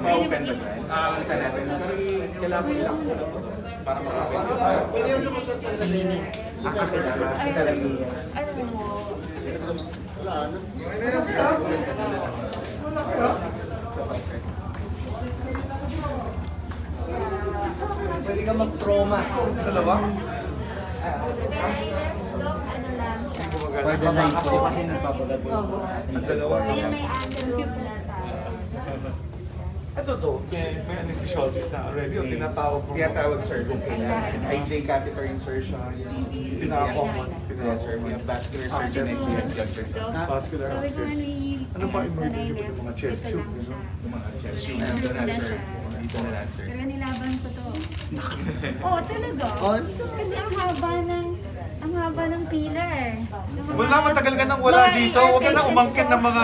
pa-open ba siya? Kita natin. Kailangan ko sila. Para ma-open. Pwede yung lumusot sa clinic. Kita lang yung... Ano mo? Pwede ka mag-trauma. Dalawa? Pwede na ito kasi nagpapagod. Ang dalawa. Kaya may angle na tayo. Ito to, may anesthesiologist na already o tinatawag from Tinatawag sir kung kailangan. IJ catheter insertion, TB, Pinaka-common. Yes sir, we have vascular surgeon and GS sir. vascular access. Ano pa emergency yung mga chest tube? Yung mga chest tube. Nandun na sir. Dito na lang sir. Pero nilaban ko to. Oo, talaga. Oh. Kasi ang haba ng pillar. Wala, matagal ka nang wala dito. Huwag ka na umangkin ng mga